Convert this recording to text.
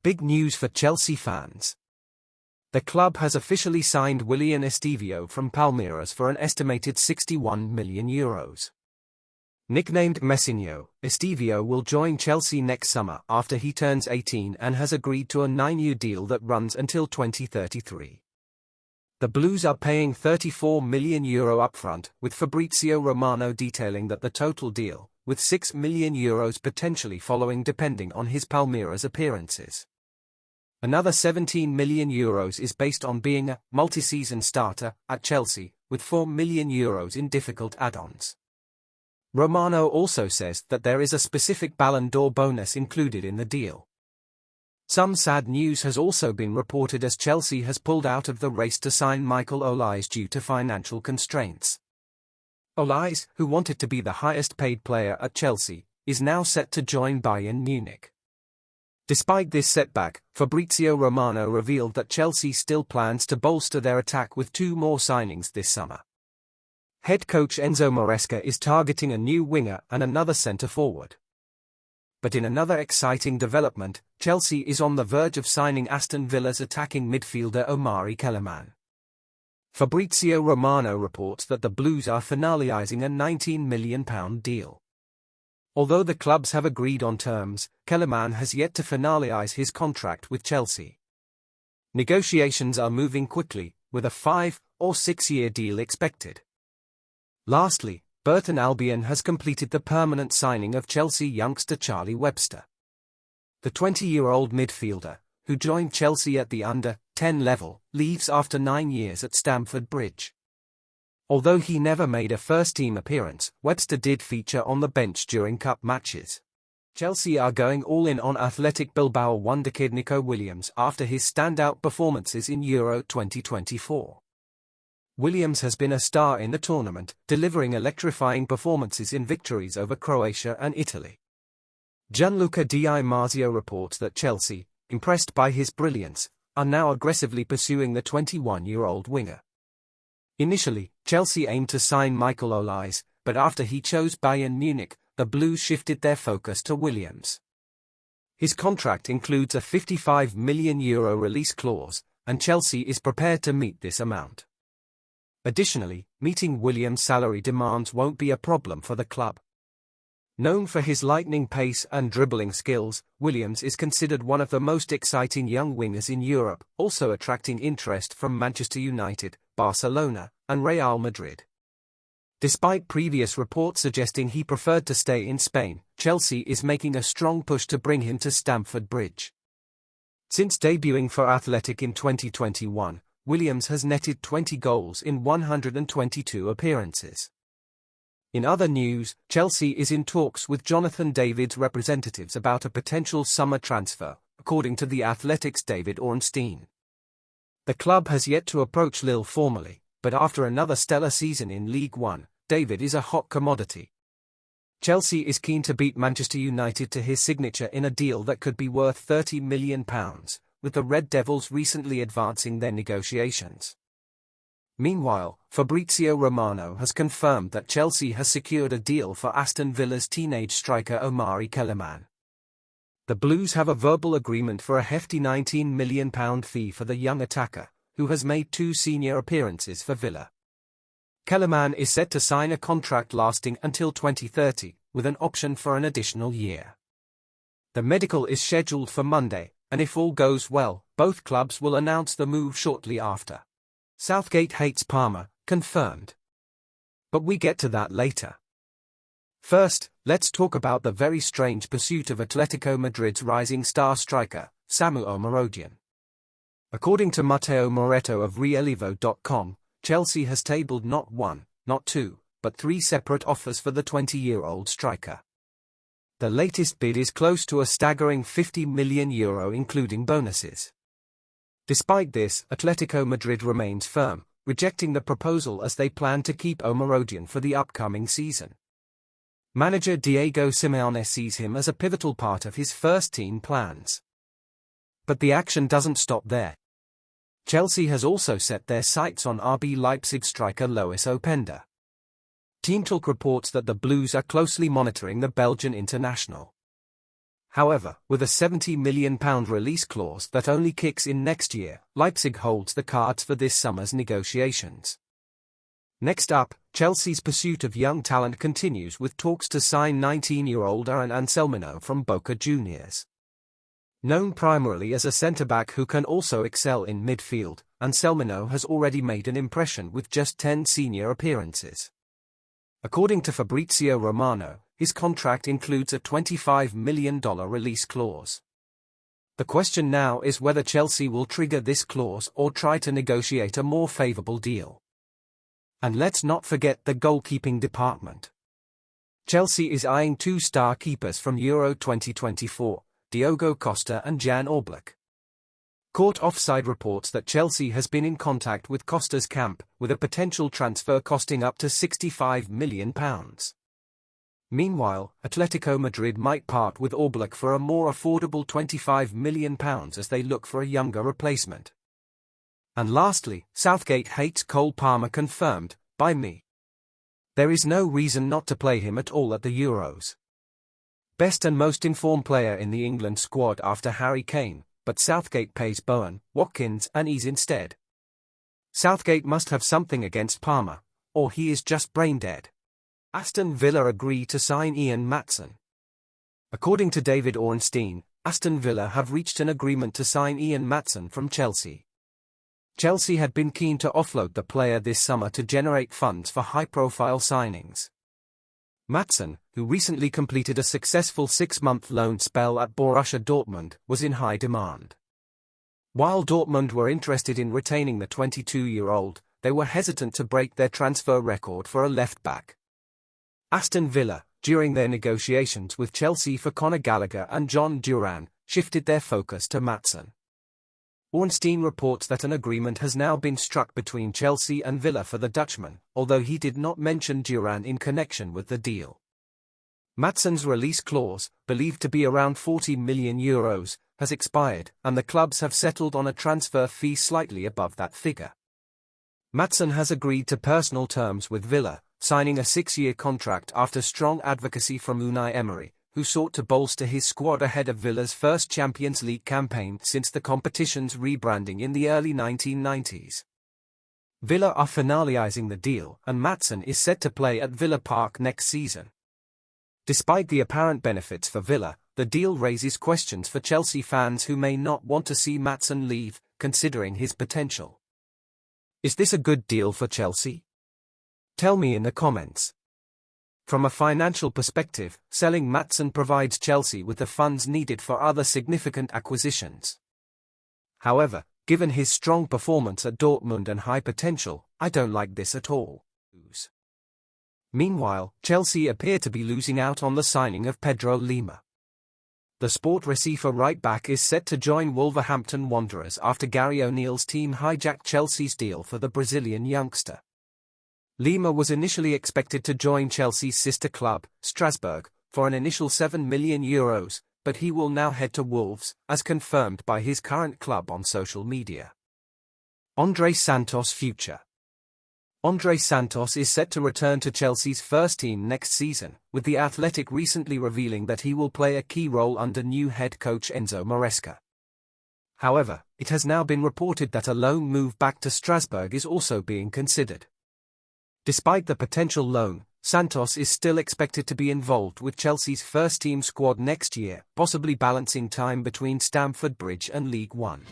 Big news for Chelsea fans. The club has officially signed Willian Estevao from Palmeiras for an estimated €61 million. Nicknamed Messinho, Estevao will join Chelsea next summer after he turns 18 and has agreed to a 9-year deal that runs until 2033. The Blues are paying €34 million upfront, with Fabrizio Romano detailing that the total deal, with €6 million potentially following depending on his Palmeiras appearances. Another €17 million is based on being a multi-season starter at Chelsea, with €4 million in difficult add-ons. Romano also says that there is a specific Ballon d'Or bonus included in the deal. Some sad news has also been reported as Chelsea has pulled out of the race to sign Michael Olise due to financial constraints. Olise, who wanted to be the highest-paid player at Chelsea, is now set to join Bayern Munich. Despite this setback, Fabrizio Romano revealed that Chelsea still plans to bolster their attack with 2 more signings this summer. Head coach Enzo Maresca is targeting a new winger and another centre-forward. But in another exciting development, Chelsea is on the verge of signing Aston Villa's attacking midfielder Omari Kellyman. Fabrizio Romano reports that the Blues are finalising a £19 million deal. Although the clubs have agreed on terms, Kellyman has yet to finalise his contract with Chelsea. Negotiations are moving quickly, with a 5- or 6-year deal expected. Lastly, Burton Albion has completed the permanent signing of Chelsea youngster Charlie Webster. The 20-year-old midfielder, who joined Chelsea at the under-10 level, leaves after 9 years at Stamford Bridge. Although he never made a first-team appearance, Webster did feature on the bench during cup matches. Chelsea are going all in on Athletic Bilbao Wonderkid Nico Williams after his standout performances in Euro 2024. Williams has been a star in the tournament, delivering electrifying performances in victories over Croatia and Italy. Gianluca Di Marzio reports that Chelsea, impressed by his brilliance, are now aggressively pursuing the 21-year-old winger. Initially, Chelsea aimed to sign Michael Olise, but after he chose Bayern Munich, the Blues shifted their focus to Williams. His contract includes a €55 million release clause, and Chelsea is prepared to meet this amount. Additionally, meeting Williams' salary demands won't be a problem for the club. Known for his lightning pace and dribbling skills, Williams is considered one of the most exciting young wingers in Europe, also attracting interest from Manchester United, Barcelona, and Real Madrid. Despite previous reports suggesting he preferred to stay in Spain, Chelsea is making a strong push to bring him to Stamford Bridge. Since debuting for Athletic in 2021, Williams has netted 20 goals in 122 appearances. In other news, Chelsea is in talks with Jonathan David's representatives about a potential summer transfer, according to The Athletic's David Ornstein. The club has yet to approach Lille formally, but after another stellar season in League One, David is a hot commodity. Chelsea is keen to beat Manchester United to his signature in a deal that could be worth £30 million, with the Red Devils recently advancing their negotiations. Meanwhile, Fabrizio Romano has confirmed that Chelsea has secured a deal for Aston Villa's teenage striker Omari Kellyman. The Blues have a verbal agreement for a hefty £19 million fee for the young attacker, who has made 2 senior appearances for Villa. Kellyman is set to sign a contract lasting until 2030, with an option for an additional year. The medical is scheduled for Monday, and if all goes well, both clubs will announce the move shortly after. Southgate hates Parma, confirmed. But we get to that later. First, let's talk about the very strange pursuit of Atletico Madrid's rising star striker, Samu Omari. According to Matteo Moretto of Relevo.com, Chelsea has tabled not 1, not 2, but 3 separate offers for the 20-year-old striker. The latest bid is close to a staggering €50 million including bonuses. Despite this, Atletico Madrid remains firm, rejecting the proposal as they plan to keep Omari for the upcoming season. Manager Diego Simeone sees him as a pivotal part of his first-team plans. But the action doesn't stop there. Chelsea has also set their sights on RB Leipzig striker Lois Openda. Team Talk reports that the Blues are closely monitoring the Belgian international. However, with a £70 million release clause that only kicks in next year, Leipzig holds the cards for this summer's negotiations. Next up, Chelsea's pursuit of young talent continues with talks to sign 19-year-old Aaron Anselmino from Boca Juniors. Known primarily as a centre-back who can also excel in midfield, Anselmino has already made an impression with just 10 senior appearances. According to Fabrizio Romano, his contract includes a $25 million release clause. The question now is whether Chelsea will trigger this clause or try to negotiate a more favourable deal. And let's not forget the goalkeeping department. Chelsea is eyeing two star keepers from Euro 2024, Diogo Costa and Jan Oblak. Court Offside reports that Chelsea has been in contact with Costa's camp, with a potential transfer costing up to £65 million. Meanwhile, Atletico Madrid might part with Oblak for a more affordable £25 million as they look for a younger replacement. And lastly, Southgate hates Cole Palmer confirmed, by me. There is no reason not to play him at all at the Euros. Best and most informed player in the England squad after Harry Kane, but Southgate pays Bowen, Watkins and Ease instead. Southgate must have something against Palmer, or he is just brain dead. Aston Villa agree to sign Ian Maatsen. According to David Ornstein, Aston Villa have reached an agreement to sign Ian Maatsen from Chelsea. Chelsea had been keen to offload the player this summer to generate funds for high-profile signings. Maatsen, who recently completed a successful 6-month loan spell at Borussia Dortmund, was in high demand. While Dortmund were interested in retaining the 22-year-old, they were hesitant to break their transfer record for a left-back. Aston Villa, during their negotiations with Chelsea for Conor Gallagher and John Duran, shifted their focus to Maatsen. Ornstein reports that an agreement has now been struck between Chelsea and Villa for the Dutchman, although he did not mention Duran in connection with the deal. Maatsen's release clause, believed to be around €40 million, has expired, and the clubs have settled on a transfer fee slightly above that figure. Maatsen has agreed to personal terms with Villa, signing a 6-year contract after strong advocacy from Unai Emery, who sought to bolster his squad ahead of Villa's first Champions League campaign since the competition's rebranding in the early 1990s. Villa are finalising the deal, and Maatsen is set to play at Villa Park next season. Despite the apparent benefits for Villa, the deal raises questions for Chelsea fans who may not want to see Maatsen leave, considering his potential. Is this a good deal for Chelsea? Tell me in the comments. From a financial perspective, selling Maatsen provides Chelsea with the funds needed for other significant acquisitions. However, given his strong performance at Dortmund and high potential, I don't like this at all. Meanwhile, Chelsea appear to be losing out on the signing of Pedro Lima. The Sport Recife right-back is set to join Wolverhampton Wanderers after Gary O'Neill's team hijacked Chelsea's deal for the Brazilian youngster. Lima was initially expected to join Chelsea's sister club, Strasbourg, for an initial €7 million, but he will now head to Wolves, as confirmed by his current club on social media. Andrey Santos' future. Andrey Santos is set to return to Chelsea's first team next season, with the Athletic recently revealing that he will play a key role under new head coach Enzo Maresca. However, it has now been reported that a loan move back to Strasbourg is also being considered. Despite the potential loan, Santos is still expected to be involved with Chelsea's first-team squad next year, possibly balancing time between Stamford Bridge and League One.